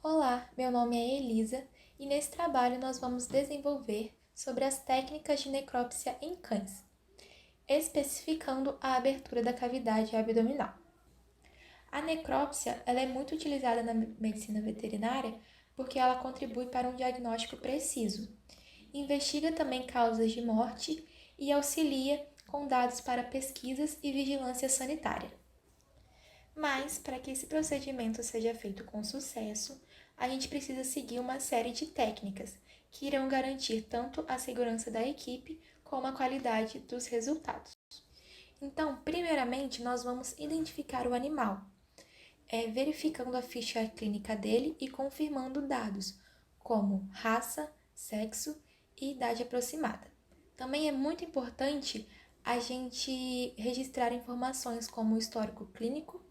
Olá, meu nome é Elisa e nesse trabalho nós vamos desenvolver sobre as técnicas de necrópsia em cães, especificando a abertura da cavidade abdominal. A necrópsia ela é muito utilizada na medicina veterinária porque ela contribui para um diagnóstico preciso, investiga também causas de morte e auxilia com dados para pesquisas e vigilância sanitária. Mas, para que esse procedimento seja feito com sucesso, a gente precisa seguir uma série de técnicas que irão garantir tanto a segurança da equipe como a qualidade dos resultados. Então, primeiramente, nós vamos identificar o animal, verificando a ficha clínica dele e confirmando dados como raça, sexo e idade aproximada. Também é muito importante a gente registrar informações como o histórico clínico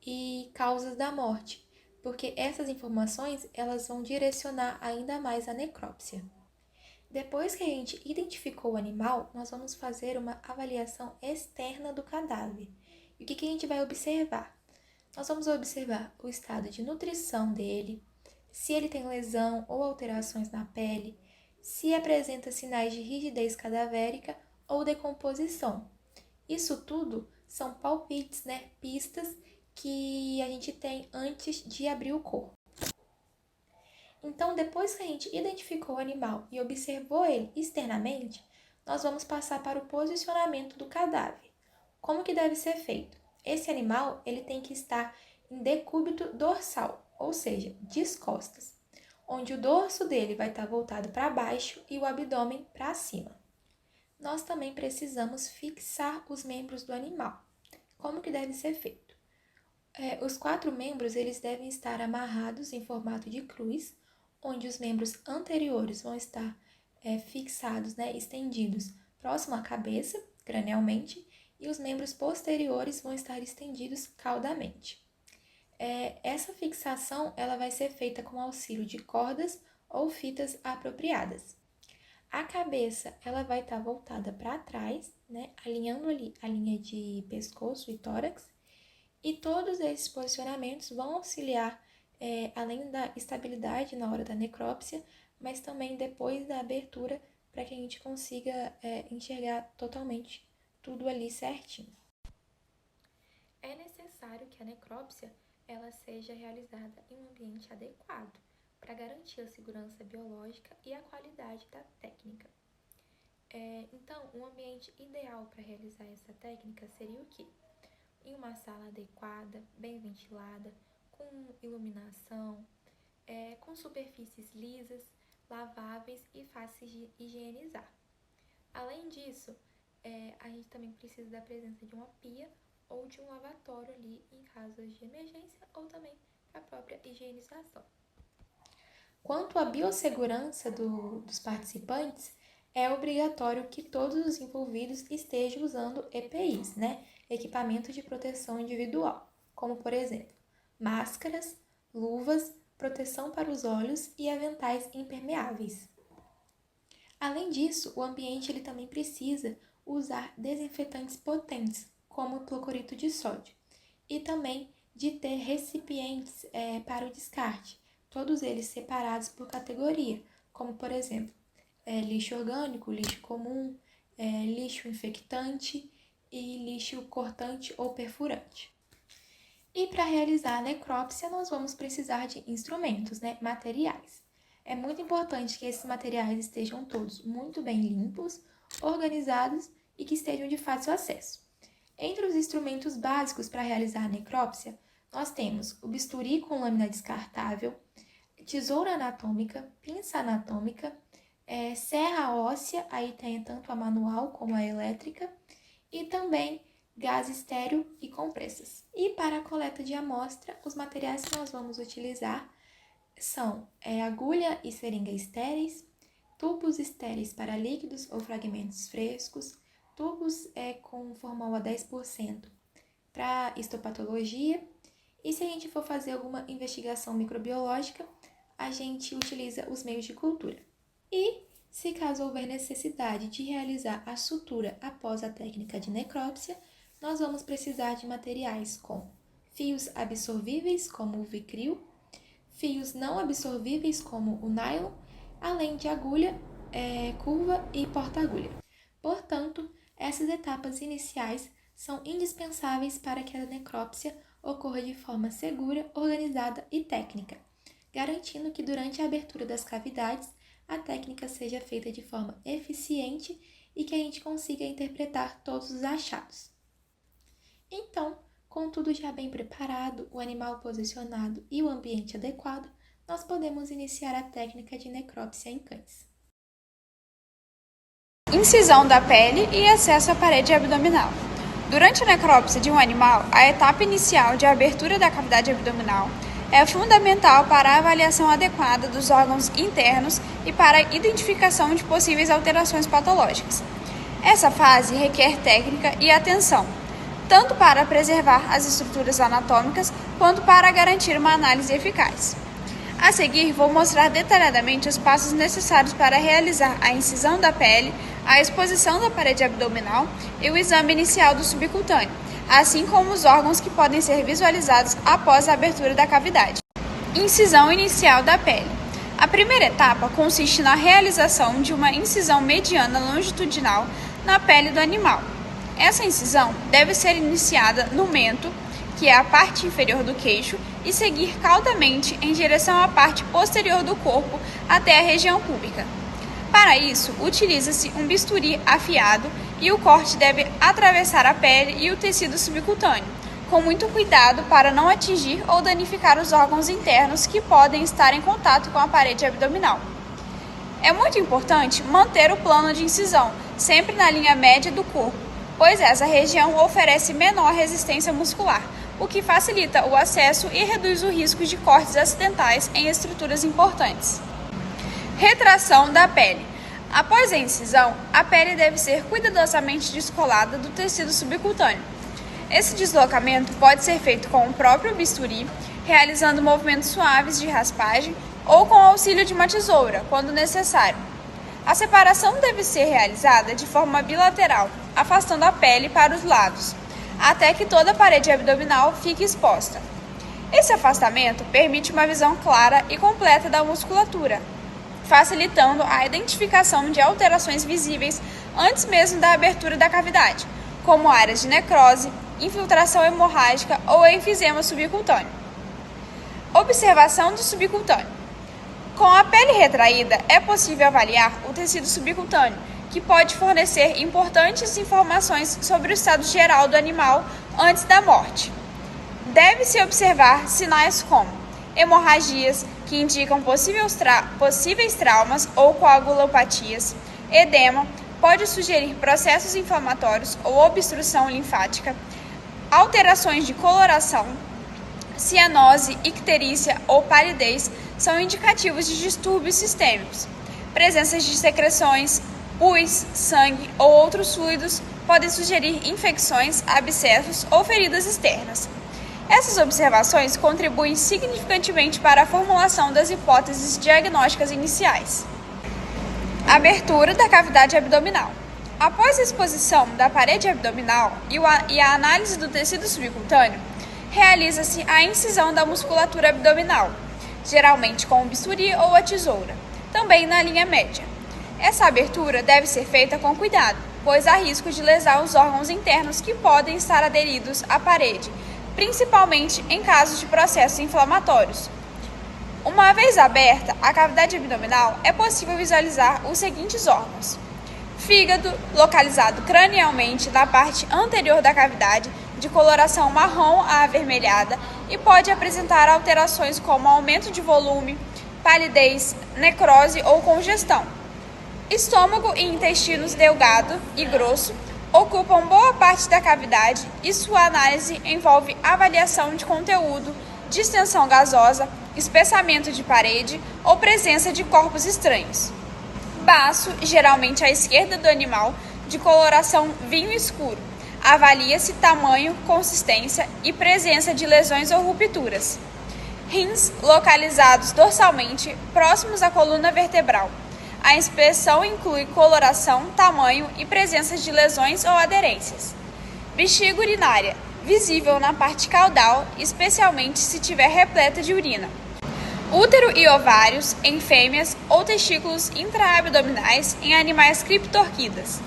e causas da morte, porque essas informações elas vão direcionar ainda mais a necrópsia. Depois que a gente identificou o animal, nós vamos fazer uma avaliação externa do cadáver. E o que a gente vai observar? Nós vamos observar o estado de nutrição dele, se ele tem lesão ou alterações na pele, se apresenta sinais de rigidez cadavérica ou decomposição. Isso tudo são palpites, pistas que a gente tem antes de abrir o corpo. Então, depois que a gente identificou o animal e observou ele externamente, nós vamos passar para o posicionamento do cadáver. Como que deve ser feito? Esse animal ele tem que estar em decúbito dorsal, ou seja, descostas, onde o dorso dele vai estar voltado para baixo e o abdômen para cima. Nós também precisamos fixar os membros do animal. Como que deve ser feito? Os 4 membros eles devem estar amarrados em formato de cruz, onde os membros anteriores vão estar fixados, estendidos próximo à cabeça, cranialmente, e os membros posteriores vão estar estendidos caudamente. Essa fixação ela vai ser feita com auxílio de cordas ou fitas apropriadas. A cabeça ela vai estar voltada para trás, alinhando ali a linha de pescoço e tórax, e todos esses posicionamentos vão auxiliar, além da estabilidade na hora da necrópsia, mas também depois da abertura, para que a gente consiga enxergar totalmente tudo ali certinho. É necessário que a necrópsia ela seja realizada em um ambiente adequado, para garantir a segurança biológica e a qualidade da técnica. Então, um ambiente ideal para realizar essa técnica seria o quê? Em uma sala adequada, bem ventilada, com iluminação, com superfícies lisas, laváveis e fáceis de higienizar. Além disso, a gente também precisa da presença de uma pia ou de um lavatório ali em casos de emergência ou também para a própria higienização. Quanto à biossegurança dos participantes, é obrigatório que todos os envolvidos estejam usando EPIs, equipamento de proteção individual, como por exemplo, máscaras, luvas, proteção para os olhos e aventais impermeáveis. Além disso, o ambiente ele também precisa usar desinfetantes potentes, como o clorito de sódio, e também de ter recipientes para o descarte, todos eles separados por categoria, como por exemplo, lixo orgânico, lixo comum, lixo infectante e lixo cortante ou perfurante. E para realizar a necrópsia, nós vamos precisar de instrumentos, materiais. É muito importante que esses materiais estejam todos muito bem limpos, organizados e que estejam de fácil acesso. Entre os instrumentos básicos para realizar a necrópsia, nós temos o bisturi com lâmina descartável, tesoura anatômica, pinça anatômica, serra óssea, aí tem tanto a manual como a elétrica, e também gás estéreo e compressas. E para a coleta de amostra, os materiais que nós vamos utilizar são agulha e seringa estéreis, tubos estéreis para líquidos ou fragmentos frescos, tubos com formol a 10% para histopatologia, e se a gente for fazer alguma investigação microbiológica, a gente utiliza os meios de cultura. E, se caso houver necessidade de realizar a sutura após a técnica de necrópsia, nós vamos precisar de materiais como fios absorvíveis, como o Vicryl, fios não absorvíveis como o nylon, além de agulha, curva e porta-agulha. Portanto, essas etapas iniciais são indispensáveis para que a necrópsia ocorra de forma segura, organizada e técnica, garantindo que durante a abertura das cavidades a técnica seja feita de forma eficiente e que a gente consiga interpretar todos os achados. Então, com tudo já bem preparado, o animal posicionado e o ambiente adequado, nós podemos iniciar a técnica de necrópsia em cães. Incisão da pele e acesso à parede abdominal. Durante a necrópsia de um animal, a etapa inicial de abertura da cavidade abdominal é fundamental para a avaliação adequada dos órgãos internos e para a identificação de possíveis alterações patológicas. Essa fase requer técnica e atenção, tanto para preservar as estruturas anatômicas quanto para garantir uma análise eficaz. A seguir, vou mostrar detalhadamente os passos necessários para realizar a incisão da pele, a exposição da parede abdominal e o exame inicial do subcutâneo, assim como os órgãos que podem ser visualizados após a abertura da cavidade. Incisão inicial da pele. A primeira etapa consiste na realização de uma incisão mediana longitudinal na pele do animal. Essa incisão deve ser iniciada no mento, que é a parte inferior do queixo, e seguir caudamente em direção à parte posterior do corpo até a região púbica. Para isso, utiliza-se um bisturi afiado e o corte deve atravessar a pele e o tecido subcutâneo, com muito cuidado para não atingir ou danificar os órgãos internos que podem estar em contato com a parede abdominal. É muito importante manter o plano de incisão sempre na linha média do corpo, pois essa região oferece menor resistência muscular, o que facilita o acesso e reduz o risco de cortes acidentais em estruturas importantes. Retração da pele. Após a incisão, a pele deve ser cuidadosamente descolada do tecido subcutâneo. Esse deslocamento pode ser feito com o próprio bisturi, realizando movimentos suaves de raspagem ou com o auxílio de uma tesoura, quando necessário. A separação deve ser realizada de forma bilateral, afastando a pele para os lados, até que toda a parede abdominal fique exposta. Esse afastamento permite uma visão clara e completa da musculatura, facilitando a identificação de alterações visíveis antes mesmo da abertura da cavidade, como áreas de necrose, infiltração hemorrágica ou enfisema subcutâneo. Observação do subcutâneo. Com a pele retraída, é possível avaliar o tecido subcutâneo, que pode fornecer importantes informações sobre o estado geral do animal antes da morte. Deve-se observar sinais como hemorragias, que indicam possíveis traumas ou coagulopatias, edema, pode sugerir processos inflamatórios ou obstrução linfática, alterações de coloração, cianose, icterícia ou palidez são indicativos de distúrbios sistêmicos. Presenças de secreções, pus, sangue ou outros fluidos podem sugerir infecções, abscessos ou feridas externas. Essas observações contribuem significantemente para a formulação das hipóteses diagnósticas iniciais. Abertura da cavidade abdominal. Após a exposição da parede abdominal e a análise do tecido subcutâneo, realiza-se a incisão da musculatura abdominal, geralmente com o bisturi ou a tesoura, também na linha média. Essa abertura deve ser feita com cuidado, pois há risco de lesar os órgãos internos que podem estar aderidos à parede, principalmente em casos de processos inflamatórios. Uma vez aberta a cavidade abdominal, é possível visualizar os seguintes órgãos: fígado, localizado cranialmente na parte anterior da cavidade, de coloração marrom a avermelhada, e pode apresentar alterações como aumento de volume, palidez, necrose ou congestão. Estômago e intestinos delgado e grosso ocupam boa parte da cavidade e sua análise envolve avaliação de conteúdo, distensão gasosa, espessamento de parede ou presença de corpos estranhos. Baço, geralmente à esquerda do animal, de coloração vinho escuro. Avalia-se tamanho, consistência e presença de lesões ou rupturas. Rins, localizados dorsalmente, próximos à coluna vertebral. A inspeção inclui coloração, tamanho e presença de lesões ou aderências. Bexiga urinária, visível na parte caudal, especialmente se tiver repleta de urina. Útero e ovários em fêmeas ou testículos intraabdominais em animais criptorquidas.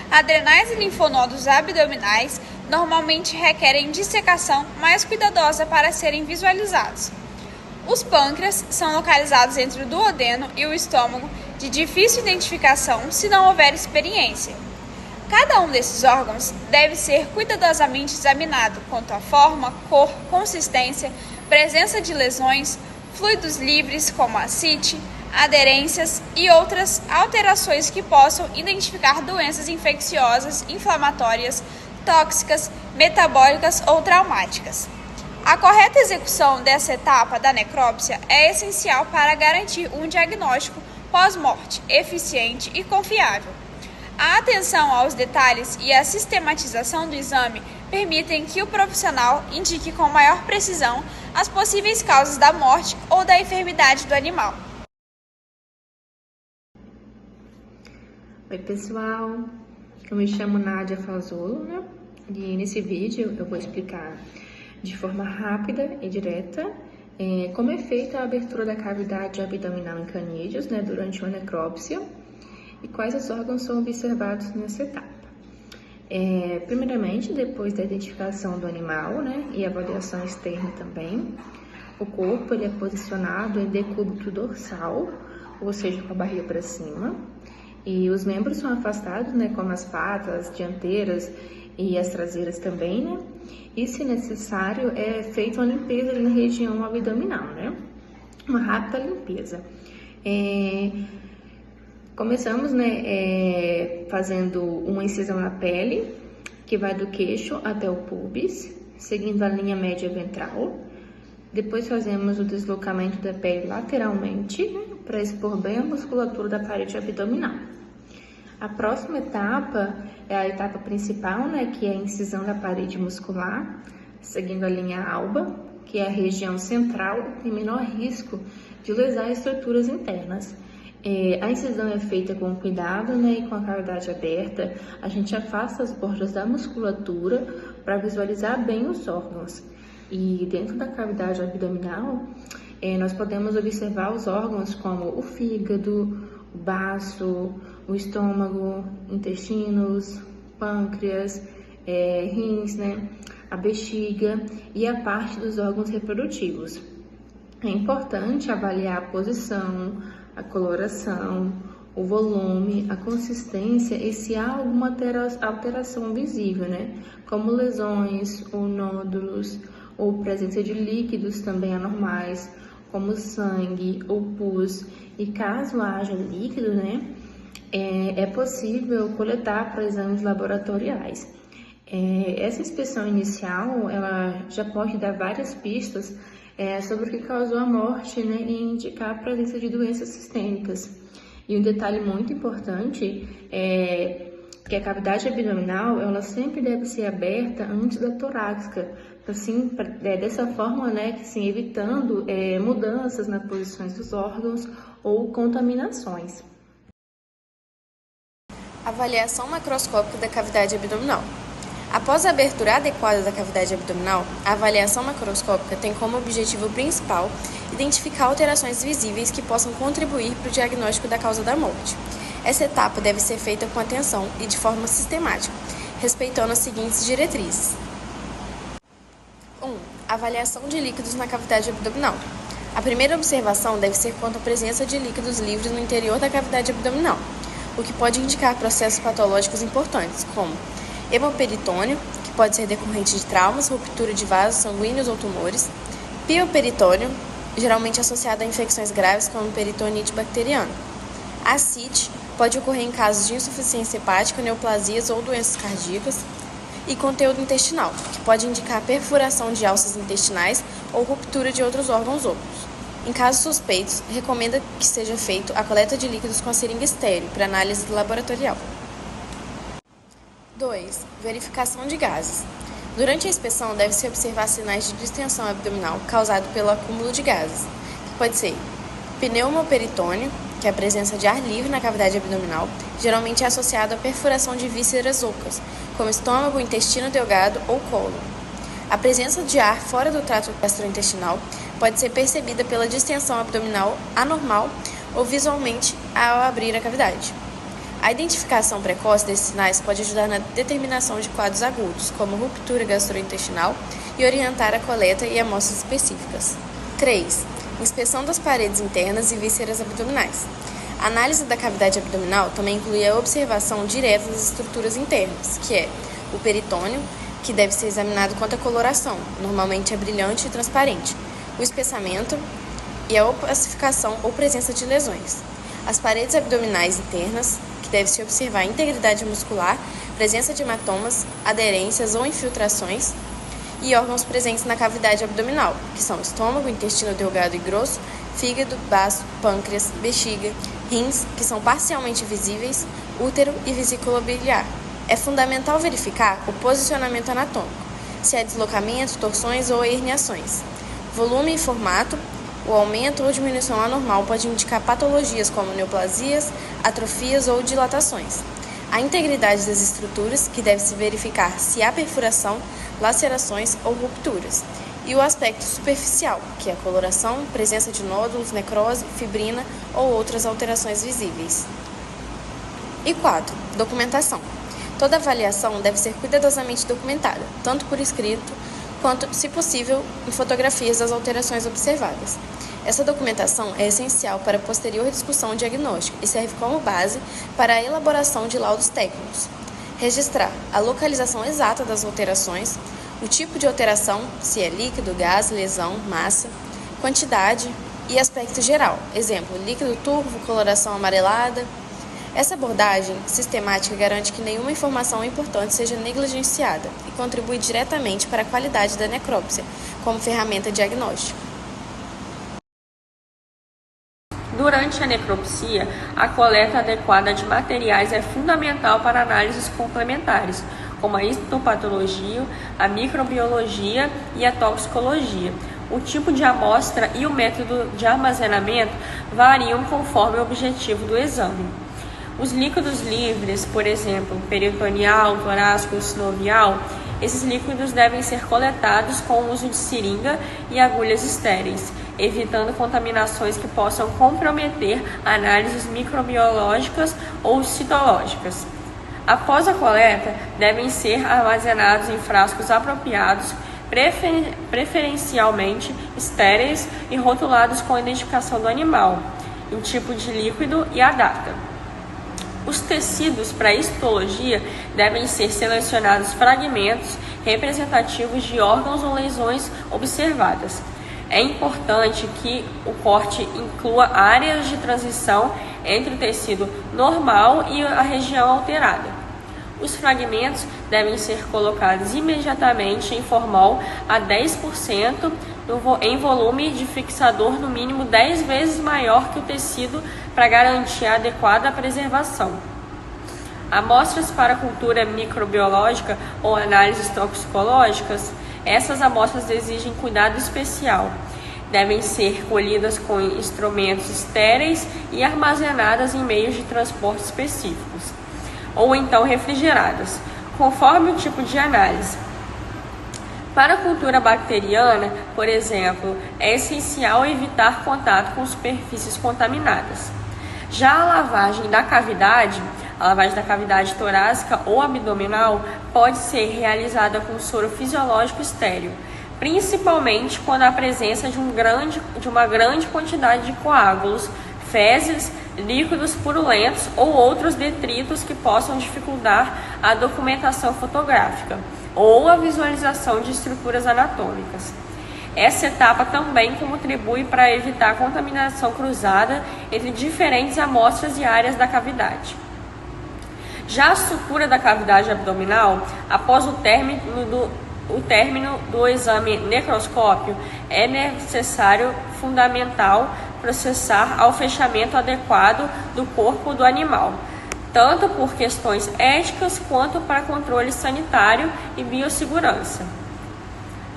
Adrenais e linfonodos abdominais normalmente requerem dissecação mais cuidadosa para serem visualizados. Os pâncreas são localizados entre o duodeno e o estômago, de difícil identificação se não houver experiência. Cada um desses órgãos deve ser cuidadosamente examinado quanto à forma, cor, consistência, presença de lesões, fluidos livres como ascite, aderências e outras alterações que possam identificar doenças infecciosas, inflamatórias, tóxicas, metabólicas ou traumáticas. A correta execução dessa etapa da necrópsia é essencial para garantir um diagnóstico pós-morte eficiente e confiável. A atenção aos detalhes e a sistematização do exame permitem que o profissional indique com maior precisão as possíveis causas da morte ou da enfermidade do animal. Oi pessoal, eu me chamo Nádia Fazolo, né? E nesse vídeo eu vou explicar de forma rápida e direta como é feita a abertura da cavidade abdominal em canídeos, né, durante uma necrópsia e quais os órgãos são observados nessa etapa. Primeiramente, depois da identificação do animal, né, e avaliação externa também, o corpo ele é posicionado em decúbito dorsal, ou seja, com a barriga para cima, e os membros são afastados, né, como as patas dianteiras e as traseiras também, né, e se necessário é feita uma limpeza ali na região abdominal, né, uma rápida limpeza. Começamos, né, fazendo uma incisão na pele, que vai do queixo até o púbis, seguindo a linha média ventral. Depois fazemos o deslocamento da pele lateralmente, né, para expor bem a musculatura da parede abdominal. A próxima etapa é a etapa principal, né, que é a incisão da parede muscular, seguindo a linha alba, que é a região central e tem menor risco de lesar estruturas internas. A incisão é feita com cuidado, né, e com a cavidade aberta. A gente afasta as bordas da musculatura para visualizar bem os órgãos. E dentro da cavidade abdominal, nós podemos observar os órgãos como o fígado, o baço, o estômago, intestinos, pâncreas, rins, né, a bexiga e a parte dos órgãos reprodutivos. É importante avaliar a posição, a coloração, o volume, a consistência e se há alguma alteração visível, né? Como lesões ou nódulos, ou presença de líquidos também anormais, como sangue ou pus. E caso haja líquido, né, é possível coletar para exames laboratoriais. Essa inspeção inicial, ela já pode dar várias pistas sobre o que causou a morte, né, e indicar a presença de doenças sistêmicas. E um detalhe muito importante é que a cavidade abdominal, ela sempre deve ser aberta antes da torácica, assim, dessa forma, né, que, assim, evitando mudanças nas posições dos órgãos ou contaminações. Avaliação macroscópica da cavidade abdominal. Após a abertura adequada da cavidade abdominal, a avaliação macroscópica tem como objetivo principal identificar alterações visíveis que possam contribuir para o diagnóstico da causa da morte. Essa etapa deve ser feita com atenção e de forma sistemática, respeitando as seguintes diretrizes. 1. Avaliação de líquidos na cavidade abdominal. A primeira observação deve ser quanto à presença de líquidos livres no interior da cavidade abdominal, o que pode indicar processos patológicos importantes, como hemoperitônio, que pode ser decorrente de traumas, ruptura de vasos sanguíneos ou tumores, pioperitônio, geralmente associado a infecções graves como peritonite bacteriana. Ascite pode ocorrer em casos de insuficiência hepática, neoplasias ou doenças cardíacas, e conteúdo intestinal, que pode indicar perfuração de alças intestinais ou ruptura de outros órgãos outros. Em casos suspeitos, recomenda que seja feita a coleta de líquidos com a seringa estéril para análise laboratorial. 2. Verificação de gases. Durante a inspeção, deve-se observar sinais de distensão abdominal causado pelo acúmulo de gases, que pode ser pneumoperitônio, que é a presença de ar livre na cavidade abdominal, geralmente é associado à perfuração de vísceras ocas, como estômago, intestino delgado ou cólon. A presença de ar fora do trato gastrointestinal pode ser percebida pela distensão abdominal anormal ou visualmente ao abrir a cavidade. A identificação precoce desses sinais pode ajudar na determinação de quadros agudos, como ruptura gastrointestinal, e orientar a coleta e amostras específicas. 3. Inspeção das paredes internas e vísceras abdominais. A análise da cavidade abdominal também inclui a observação direta das estruturas internas, que é o peritônio, que deve ser examinado quanto à coloração, normalmente é brilhante e transparente, o espessamento e a opacificação ou presença de lesões. As paredes abdominais internas, que deve-se observar a integridade muscular, presença de hematomas, aderências ou infiltrações, e órgãos presentes na cavidade abdominal, que são estômago, intestino delgado e grosso, fígado, baço, pâncreas, bexiga, rins, que são parcialmente visíveis, útero e vesícula biliar. É fundamental verificar o posicionamento anatômico, se há deslocamento, torções ou herniações. Volume e formato. O aumento ou diminuição anormal pode indicar patologias como neoplasias, atrofias ou dilatações. A integridade das estruturas, que deve-se verificar se há perfuração, lacerações ou rupturas. E o aspecto superficial, que é a coloração, presença de nódulos, necrose, fibrina ou outras alterações visíveis. E 4. Documentação. Toda avaliação deve ser cuidadosamente documentada, tanto por escrito quanto, se possível, em fotografias das alterações observadas. Essa documentação é essencial para a posterior discussão diagnóstica e serve como base para a elaboração de laudos técnicos. Registrar a localização exata das alterações, o tipo de alteração, se é líquido, gás, lesão, massa, quantidade e aspecto geral, exemplo, líquido turvo, coloração amarelada. Essa abordagem sistemática garante que nenhuma informação importante seja negligenciada e contribui diretamente para a qualidade da necrópsia, como ferramenta diagnóstica. Durante a necropsia, a coleta adequada de materiais é fundamental para análises complementares, como a histopatologia, a microbiologia e a toxicologia. O tipo de amostra e o método de armazenamento variam conforme o objetivo do exame. Os líquidos livres, por exemplo, peritoneal, torácico e sinovial, esses líquidos devem ser coletados com o uso de seringa e agulhas estéreis, evitando contaminações que possam comprometer análises microbiológicas ou citológicas. Após a coleta, devem ser armazenados em frascos apropriados, preferencialmente estéreis e rotulados com a identificação do animal, o tipo de líquido e a data. Os tecidos para histologia devem ser selecionados fragmentos representativos de órgãos ou lesões observadas. É importante que o corte inclua áreas de transição entre o tecido normal e a região alterada. Os fragmentos devem ser colocados imediatamente em formol a 10% em volume de fixador no mínimo 10 vezes maior que o tecido para garantir a adequada preservação. Amostras para cultura microbiológica ou análises toxicológicas, essas amostras exigem cuidado especial. Devem ser colhidas com instrumentos estéreis e armazenadas em meios de transporte específicos, ou então refrigeradas, conforme o tipo de análise. Para a cultura bacteriana, por exemplo, é essencial evitar contato com superfícies contaminadas. Já a lavagem da cavidade torácica ou abdominal pode ser realizada com soro fisiológico estéril, principalmente quando há presença de uma grande quantidade de coágulos, fezes, líquidos purulentos ou outros detritos que possam dificultar a documentação fotográfica ou a visualização de estruturas anatômicas. Essa etapa também contribui para evitar a contaminação cruzada entre diferentes amostras e áreas da cavidade. Já a sutura da cavidade abdominal, após o término do exame necroscópio, é necessário, fundamental, processar ao fechamento adequado do corpo do animal, tanto por questões éticas quanto para controle sanitário e biossegurança.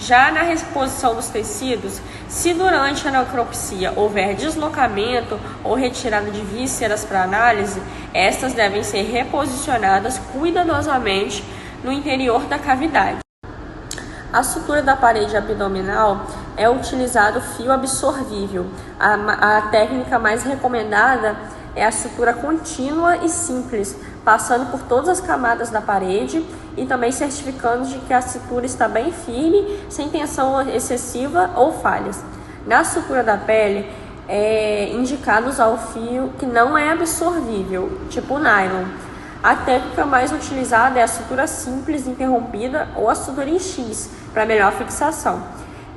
Já na reposição dos tecidos, se durante a necropsia houver deslocamento ou retirada de vísceras para análise, estas devem ser reposicionadas cuidadosamente no interior da cavidade. A sutura da parede abdominal é utilizado fio absorvível. A técnica mais recomendada é a sutura contínua e simples, passando por todas as camadas da parede e também certificando de que a sutura está bem firme, sem tensão excessiva ou falhas. Na sutura da pele, é indicado usar o fio que não é absorvível, tipo nylon. A técnica mais utilizada é a sutura simples interrompida ou a sutura em X, para melhor fixação.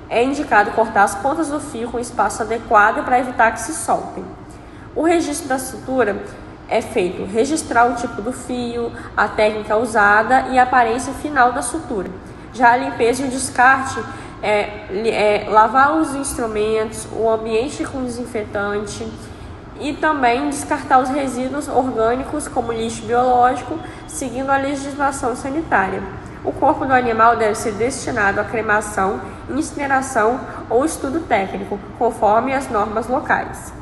É indicado cortar as pontas do fio com espaço adequado para evitar que se soltem. O registro da sutura é feito registrar o tipo do fio, a técnica usada e a aparência final da sutura. Já a limpeza e o descarte lavar os instrumentos, o ambiente com desinfetante e também descartar os resíduos orgânicos como lixo biológico, seguindo a legislação sanitária. O corpo do animal deve ser destinado à cremação, incineração ou estudo técnico, conforme as normas locais.